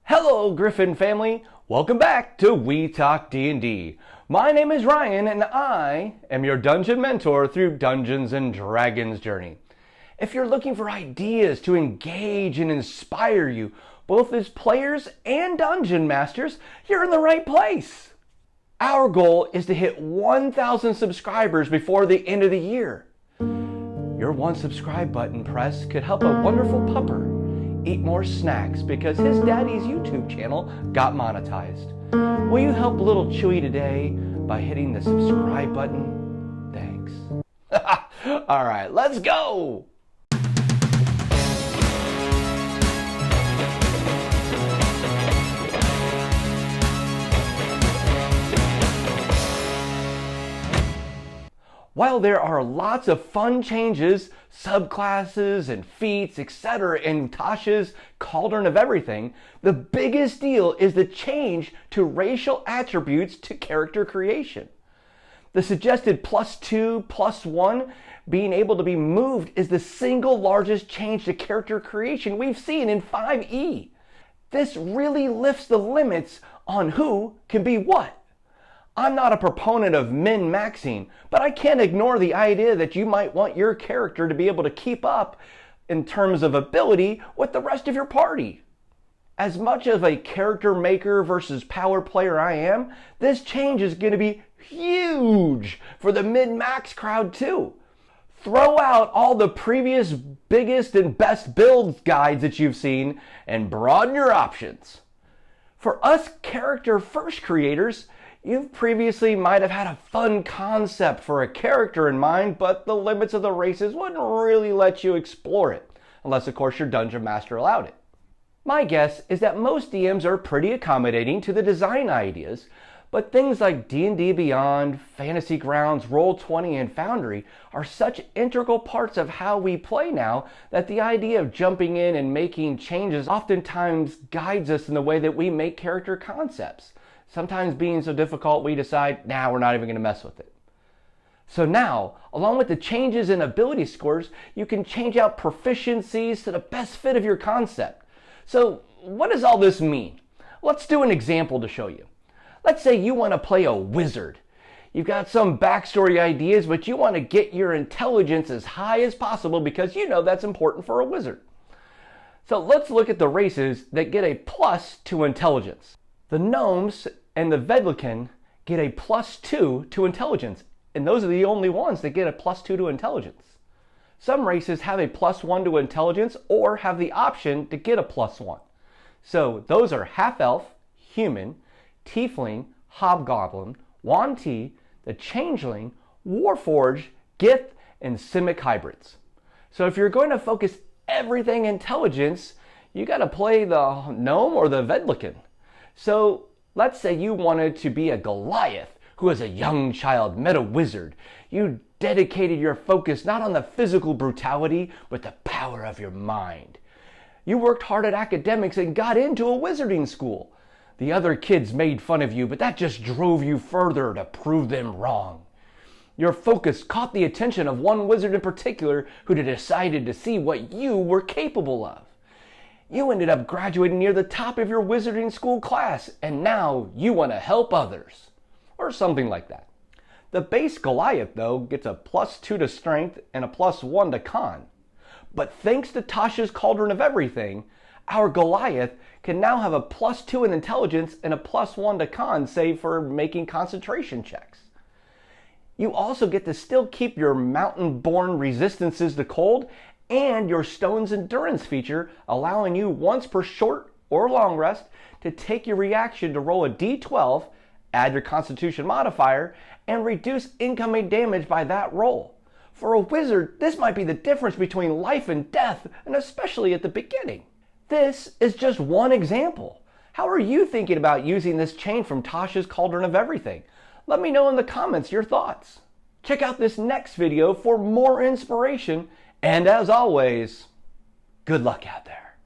Hello Griffin family, welcome back to We Talk D&D. My name is Ryan and I am your dungeon mentor through Dungeons & Dragons journey. If you're looking for ideas to engage and inspire you, both as players and dungeon masters, you're in the right place. Our goal is to hit 1,000 subscribers before the end of the year. Your one subscribe button press could help a wonderful pupper eat more snacks because his daddy's YouTube channel got monetized. Will you help little Chewy today by hitting the subscribe button? Thanks. All right, let's go. While there are lots of fun changes, subclasses and feats, etc. in Tashas' Cauldron of Everything, the biggest deal is the change to racial attributes to character creation. The suggested +2, +1 being able to be moved is the single largest change to character creation we've seen in 5e. This really lifts the limits on who can be what. I'm not a proponent of min-maxing, but I can't ignore the idea that you might want your character to be able to keep up in terms of ability with the rest of your party. As much of a character maker versus power player I am, this change is going to be huge for the min-max crowd too. Throw out all the previous biggest and best build guides that you've seen and broaden your options. For us character first creators, you previously might have had a fun concept for a character in mind, but the limits of the races wouldn't really let you explore it, unless of course your dungeon master allowed it. My guess is that most DMs are pretty accommodating to the design ideas, but things like D&D Beyond, Fantasy Grounds, Roll20, and Foundry are such integral parts of how we play now that the idea of jumping in and making changes oftentimes guides us in the way that we make character concepts. Sometimes being so difficult, we decide, nah, we're not even going to mess with it. So now, along with the changes in ability scores, you can change out proficiencies to the best fit of your concept. So what does all this mean? Let's do an example to show you. Let's say you want to play a wizard. You've got some backstory ideas, but you want to get your intelligence as high as possible because you know that's important for a wizard. So let's look at the races that get a plus to intelligence. The gnomes and the vedlican get a +2 to intelligence, and those are the only ones that get a +2 to intelligence. Some races have a +1 to intelligence or have the option to get a +1. So those are half-elf, human, tiefling, hobgoblin, yuan-ti, the changeling, warforged, gith, and simic hybrids. So if you're going to focus everything intelligence, you got to play the gnome or the vedlican. So let's say you wanted to be a Goliath who as a young child met a wizard. You dedicated your focus not on the physical brutality, but the power of your mind. You worked hard at academics and got into a wizarding school. The other kids made fun of you, but that just drove you further to prove them wrong. Your focus caught the attention of one wizard in particular who decided to see what you were capable of. You ended up graduating near the top of your wizarding school class, and now you want to help others. Or something like that. The base Goliath, though, gets a +2 to strength and a +1 to con. But thanks to Tashas' Cauldron of Everything, our Goliath can now have a +2 in intelligence and a +1 to con, save for making concentration checks. You also get to still keep your mountain-born resistances to cold and your Stone's Endurance feature, allowing you once per short or long rest to take your reaction to roll a d12, add your Constitution modifier, and reduce incoming damage by that roll. For a wizard, this might be the difference between life and death, and especially at the beginning. This is just one example. How are you thinking about using this change from Tashas' Cauldron of Everything? Let me know in the comments your thoughts. Check out this next video for more inspiration. And as always, good luck out there.